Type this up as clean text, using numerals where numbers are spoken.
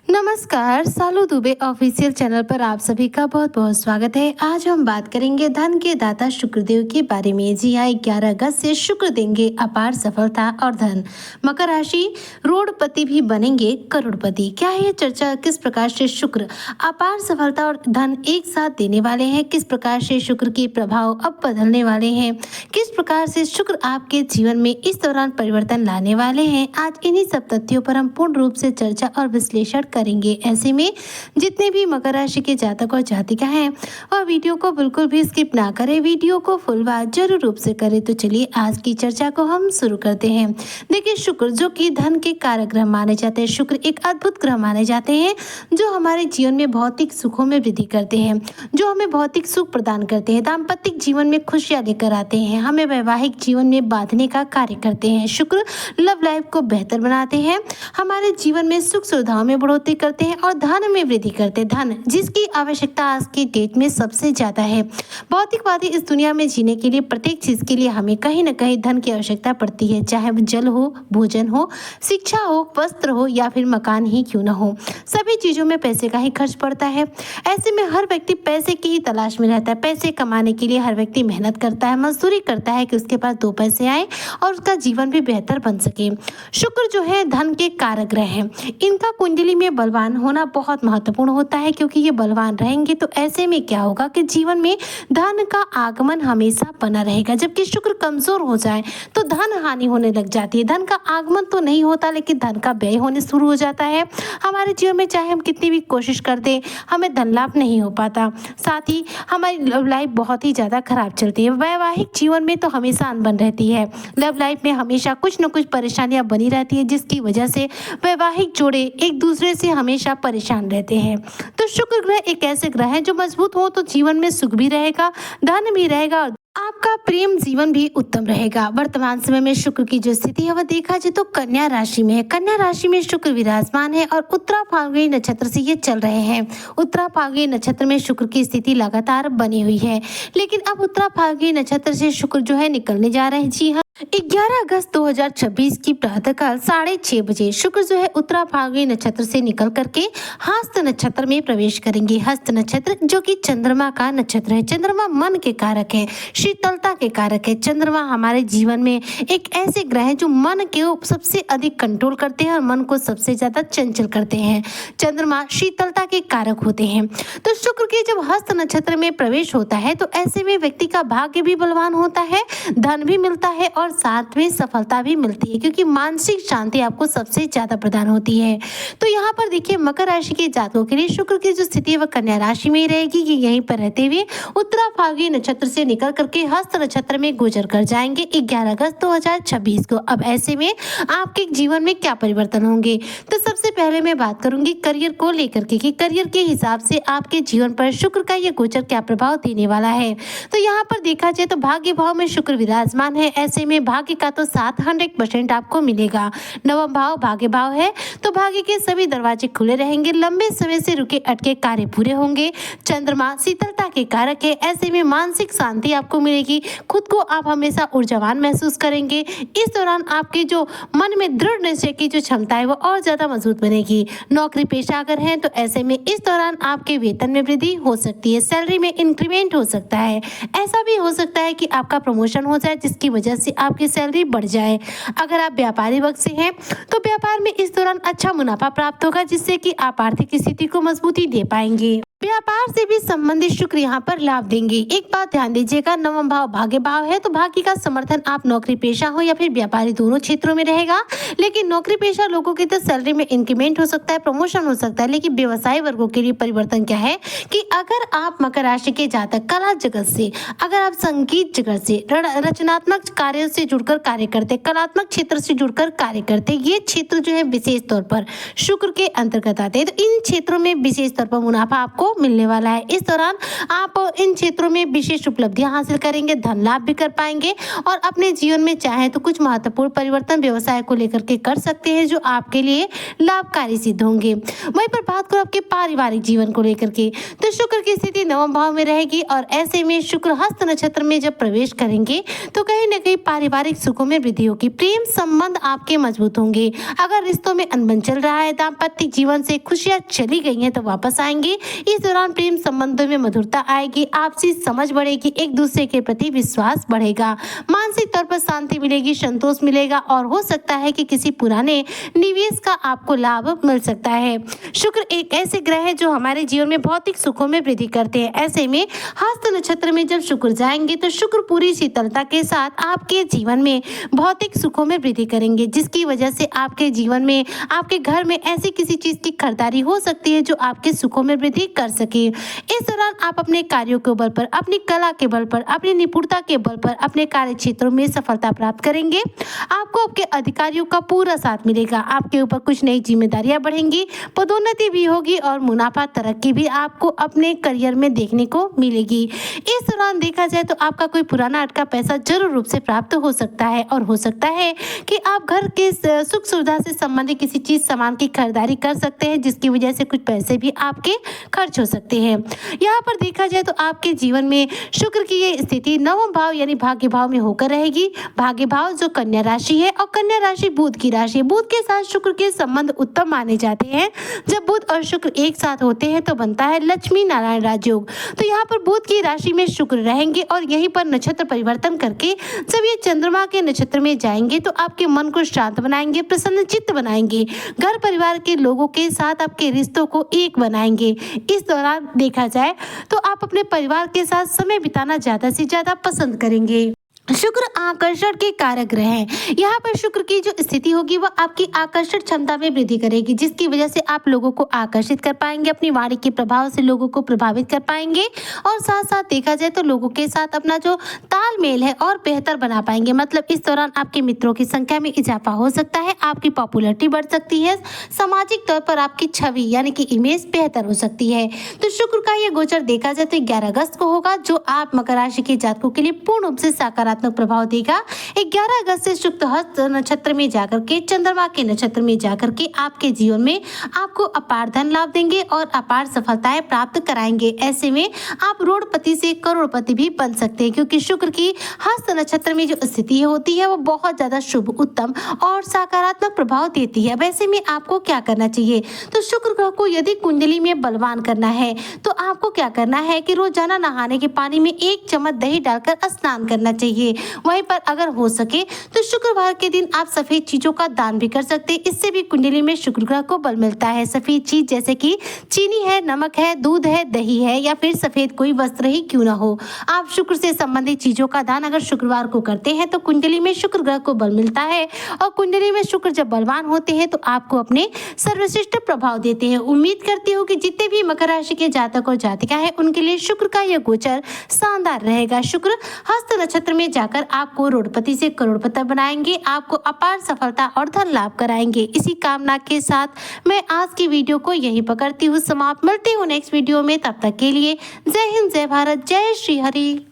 नमस्कार, सालू Dubey official channel पर आप सभी का बहुत बहुत स्वागत है। आज हम बात करेंगे धन के दाता शुक्रदेव के बारे में। जी हाँ, 11 अगस्त से शुक्र देंगे अपार सफलता और धन। मकर राशि, रोडपति भी बनेंगे करोड़पति। क्या है ये चर्चा? किस प्रकार से शुक्र अपार सफलता और धन एक साथ देने वाले हैं? किस प्रकार से शुक्र के प्रभाव अब बदलने वाले हैं? किस प्रकार से शुक्र आपके जीवन में इस दौरान परिवर्तन लाने वाले हैं? आज इन्हीं सब तथ्यों पर हम पूर्ण रूप से चर्चा और विश्लेषण करेंगे। ऐसे में जितने भी मकर राशि के जातक और जातिका हैं वह वीडियो को बिल्कुल भी स्किप ना करें, वीडियो को फुल वॉच जरूर रूप से करें। तो चलिए आज की चर्चा को हम शुरू करते हैं। देखिए, शुक्र जो कि धन के कारक ग्रह माने जाते हैं, शुक्र एक अद्भुत ग्रह माने जाते हैं जो हमारे जीवन में भौतिक सुखों में वृद्धि करते हैं, जो हमें भौतिक सुख प्रदान करते हैं, दाम्पत्य जीवन में खुशियां लेकर आते हैं, हमें वैवाहिक जीवन में बांधने का कार्य करते हैं। शुक्र लव लाइफ को बेहतर बनाते हैं, हमारे जीवन में सुख सुविधाओं में बढ़ोतरी करते हैं और धन में वृद्धि करते हैं। धन जिसकी आवश्यकता आज की डेट में सबसे ज्यादा है। भौतिकवादी इस दुनिया में जीने के लिए प्रत्येक चीज के लिए हमें कहीं न कहीं धन की आवश्यकता पड़ती है, चाहे वो जल हो, भोजन हो, शिक्षा हो, वस्त्र हो या फिर मकान ही क्यों न हो, सभी चीजों में पैसे का ही खर्च पड़ता है। ऐसे में हर व्यक्ति पैसे की ही तलाश में रहता है। पैसे कमाने के लिए हर व्यक्ति मेहनत करता है, मजदूरी करता है कि उसके पास दो पैसे आए और उसका जीवन भी बेहतर बन सके। शुक्र जो है धन के कारक ग्रह है, इनका कुंडली में बलवान होना बहुत महत्वपूर्ण होता है, क्योंकि ये बलवान रहेंगे तो ऐसे में क्या होगा कि जीवन में धन का आगमन हमेशा बना रहेगा। जबकि शुक्र कमजोर हो जाए तो धन हानि होने लग जाती है। धन का आगमन तो नहीं होता लेकिन धन का व्यय होने शुरू हो जाता है। हमारे जीवन में चाहे हम कितनी भी कोशिश कर दें, हमें धन लाभ नहीं हो पाता। साथ ही हमारी लव लाइफ बहुत ही ज्यादा खराब चलती है। वैवाहिक जीवन में तो हमेशा अनबन रहती है। लव लाइफ में हमेशा कुछ न कुछ परेशानियां बनी रहती है, जिसकी वजह से वैवाहिक जोड़े एक दूसरे से हमेशा परेशान रहते हैं। तो शुक्र ग्रह एक ऐसे ग्रह है जो मजबूत हो तो जीवन में सुख भी रहेगा, धन भी रहेगा और आपका प्रेम जीवन भी उत्तम रहेगा। वर्तमान समय में शुक्र की जो स्थिति है वह देखा जाए तो कन्या राशि में है। कन्या राशि में शुक्र विराजमान है और उत्तरा फाल्गुनी नक्षत्र से ये चल रहे हैं। उत्तरा फाल्गुनी नक्षत्र में शुक्र की स्थिति लगातार बनी हुई है, लेकिन अब उत्तरा फाल्गुनी नक्षत्र से शुक्र जो है निकलने जा रहे हैं। जी हाँ, 11 अगस्त 2026 की प्रातःकाल 6:30 बजे शुक्र जो है उत्तरा फाल्गुनी नक्षत्र से निकल करके हस्त नक्षत्र में प्रवेश करेंगे। हस्त नक्षत्र जो कि चंद्रमा का नक्षत्र है। चंद्रमा मन के कारक है, शीतलता के कारक है। चंद्रमा हमारे जीवन में एक ऐसे ग्रह है जो मन के सबसे अधिक कंट्रोल करते हैं और मन को सबसे ज्यादा चंचल करते हैं। चंद्रमा शीतलता के कारक होते हैं। तो शुक्र के जब हस्त नक्षत्र में प्रवेश होता है तो ऐसे में व्यक्ति का भाग्य भी बलवान होता है, धन भी मिलता है और साथ में सफलता भी मिलती है, क्योंकि मानसिक शांति आपको सबसे ज्यादा प्रदान होती है। तो यहाँ पर देखिए, मकर राशि के जातकों के लिए शुक्र की जो स्थिति है वह कन्या राशि में ही रहेगी। ये यहीं पर रहते हुए उत्तरा फाल्गुनी नक्षत्र से निकल करके हस्त नक्षत्र में गुजर कर जाएंगे 11 अगस्त 2026 को। अब ऐसे में आपके जीवन में क्या परिवर्तन होंगे? तो सबसे पहले मैं बात करूंगी करियर को लेकर के कि करियर के हिसाब से आपके जीवन पर शुक्र का ये गोचर क्या प्रभाव देने वाला है। तो यहाँ पर देखा जाए तो भाग्य भाव में शुक्र विराजमान है। ऐसे में भाग्य का तो साथ 100% आपको मिलेगा। नवम भाव भाग्य भाव है तो भाग्य के सभी दरवाजे खुले रहेंगे। लंबे समय से रुके अटके कार्य पूरे होंगे। चंद्रमा शीतलता के कारक है। ऐसे में मानसिक शांति आपको मिलेगी। खुद को आप हमेशा ऊर्जावान महसूस करेंगे। इस दौरान आपके जो मन में दृढ़ निश्चय की जो क्षमता है वो और ज्यादा मजबूत बनेगी। नौकरी पेशा अगर है तो ऐसे में इस दौरान आपके वेतन में वृद्धि हो सकती है, सैलरी में इंक्रीमेंट हो सकता है। ऐसा भी हो सकता है कि आपका प्रमोशन हो जाए जिसकी वजह से आपकी सैलरी बढ़ जाए। अगर आप व्यापारी वर्ग से हैं तो व्यापार में इस दौरान अच्छा मुनाफा प्राप्त होगा, जिससे कि आप आर्थिक स्थिति को मजबूती दे पाएंगे। व्यापार से भी संबंधित शुक्र यहाँ पर लाभ देंगे। एक बात ध्यान दीजिएगा, नवम भाव भाग्य भाव है तो भाग्य का समर्थन आप नौकरी पेशा हो या फिर व्यापारी दोनों क्षेत्रों में रहेगा। लेकिन नौकरी पेशा लोगों की तो सैलरी में इंक्रीमेंट हो सकता है, प्रमोशन हो सकता है। लेकिन व्यवसाय वर्गों के लिए परिवर्तन क्या है कि अगर आप मकर राशि के जातक कला जगत से, अगर आप संगीत जगत से, रचनात्मक कार्यों से जुड़कर कार्य करते, कलात्मक क्षेत्र से जुड़कर कार्य करते, ये क्षेत्र जो है विशेष तौर पर शुक्र के अंतर्गत आते हैं। तो इन क्षेत्रों में विशेष तौर पर मुनाफा आपको को मिलने वाला है। इस दौरान आप इन क्षेत्रों में विशेष उपलब्धियां हासिल करेंगे, धन लाभ भी कर पाएंगे और अपने जीवन में चाहे तो कुछ महत्वपूर्ण परिवर्तन व्यवसाय को लेकर के कर सकते हैं जो आपके लिए लाभकारी सिद्ध होंगे। वहीं पर बात करो आपके पारिवारिक जीवन को लेकर के, तो शुक्र की स्थिति नवम भाव में रहेगी और ऐसे में शुक्र हस्त नक्षत्र में जब प्रवेश करेंगे तो कहीं न कहीं पारिवारिक सुखों में वृद्धि होगी, प्रेम संबंध आपके मजबूत होंगे। अगर रिश्तों में अनबन चल रहा है, दाम्पत्य जीवन से खुशियां चली गई हैं तो वापस आएंगी। इस दौरान प्रेम संबंधों में मधुरता आएगी, आपसी समझ बढ़ेगी, एक दूसरे के प्रति विश्वास बढ़ेगा, मानसिक तौर पर शांति मिलेगी, संतोष मिलेगा और हो सकता है कि किसी पुराने निवेश का आपको लाभ मिल सकता है। शुक्र एक ऐसे ग्रह है जो हमारे जीवन में भौतिक सुखों में वृद्धि करते हैं। ऐसे में हस्त नक्षत्र में जब शुक्र जाएंगे तो शुक्र पूरी शीतलता के साथ आपके जीवन में भौतिक सुखों में वृद्धि करेंगे, जिसकी वजह से आपके जीवन में, आपके घर में ऐसी किसी चीज की खरीदारी हो सकती है जो आपके सुखों में वृद्धि कर सके। इस दौरान आप अपने कार्यों के बल पर, अपनी कला के बल पर, अपनी निपुणता के बल पर अपने कार्य क्षेत्रों में सफलता प्राप्त करेंगे। आपको आपके अधिकारियों का पूरा साथ मिलेगा, आपके ऊपर कुछ नई जिम्मेदारियां बढ़ेंगी, पदोन्नति भी होगी और मुनाफा तरक्की भी आपको अपने करियर में देखने को मिलेगी। इस दौरान देखा जाए तो आपका कोई पुराना अटका पैसा जरूर रूप से प्राप्त हो सकता है और हो सकता है कि आप घर के सुख सुविधा से संबंधित किसी चीज सामान की खरीदारी कर सकते हैं, जिसकी वजह से कुछ पैसे भी आपके खर्च हो सकते हैं। यहाँ पर देखा जाए तो आपके जीवन में शुक्र की ये स्थिति नवम भाव यानी भाग्य भाव में होकर रहेगी। भाग्य भाव जो कन्या राशि है और कन्या राशि बुध की राशि है। बुध के साथ शुक्र के संबंध उत्तम माने जाते हैं। जब बुध और शुक्र एक साथ होते हैं तो बनता है लक्ष्मी नारायण राजयोग। तो यहाँ पर बुध की राशि में शुक्र रहेंगे और यहीं पर नक्षत्र परिवर्तन करके जब ये चंद्रमा के नक्षत्र में जाएंगे तो आपके मन को शांत बनाएंगे, प्रसन्न चित्त बनाएंगे, घर परिवार के लोगों के साथ आपके रिश्तों को एक बनाएंगे। इस दौरान देखा जाए तो आप अपने परिवार के साथ समय बिताना ज्यादा से ज्यादा पसंद करेंगे। शुक्र आकर्षण के कारक ग्रह हैं। यहाँ पर शुक्र की जो स्थिति होगी वह आपकी आकर्षण क्षमता में वृद्धि करेगी, जिसकी वजह से आप लोगों को आकर्षित कर पाएंगे, अपनी वाणी के प्रभाव से लोगों को प्रभावित कर पाएंगे और साथ साथ देखा जाए तो लोगों के साथ अपना जो तालमेल है और बेहतर बना पाएंगे। मतलब इस दौरान आपके मित्रों की संख्या में इजाफा हो सकता है, आपकी पॉपुलैरिटी बढ़ सकती है, सामाजिक तौर पर आपकी छवि यानी कि इमेज बेहतर हो सकती है। तो शुक्र का यह गोचर देखा जाए तो 11 अगस्त को होगा, जो आप मकर राशि के जातकों के लिए पूर्ण रूप से सकारात्मक प्रभाव देगा। 11 अगस्त से शुक्र हस्त नक्षत्र में जाकर के चंद्रमा के नक्षत्र में जाकर के आपके जीवन में आपको अपार धन लाभ देंगे और अपार सफलताएं प्राप्त कराएंगे। ऐसे में आप रोडपति से करोड़पति भी बन सकते हैं, क्योंकि शुक्र की हस्त नक्षत्र में जो स्थिति होती है वो बहुत ज्यादा शुभ, उत्तम और सकारात्मक प्रभाव देती है। वैसे में आपको क्या करना चाहिए, तो शुक्र ग्रह को यदि कुंडली में बलवान करना है तो आपको क्या करना है कि रोजाना नहाने के पानी में 1 चम्मच दही डालकर स्नान करना चाहिए। वहीं पर अगर हो सके तो शुक्रवार के दिन आप सफेद चीजों का दान भी कर सकते हैं, इससे भी कुंडली में शुक्र ग्रह को बल मिलता है। सफेद चीज जैसे कि चीनी है, नमक है, दूध है, दही है या फिर सफेद कोई वस्त्र ही क्यों ना हो, आप शुक्र से संबंधित चीजों का दान अगर शुक्रवार को करते हैं तो कुंडली में शुक्र ग्रह को बल मिलता है और कुंडली में शुक्र जब बलवान होते हैं तो आपको अपने सर्वश्रेष्ठ प्रभाव देते हैं। उम्मीद करती हूँ कि जितने भी मकर राशि के जातक और जातिका है उनके लिए शुक्र का यह गोचर शानदार रहेगा। शुक्र हस्त नक्षत्र में जाकर आपको रोडपति से करोड़पति बनाएंगे, आपको अपार सफलता और धन लाभ कराएंगे। इसी कामना के साथ मैं आज की वीडियो को यहीं पकड़ती हूँ समाप्त। मिलती हूँ नेक्स्ट वीडियो में, तब तक के लिए जय हिंद, जय भारत, जय श्री हरि।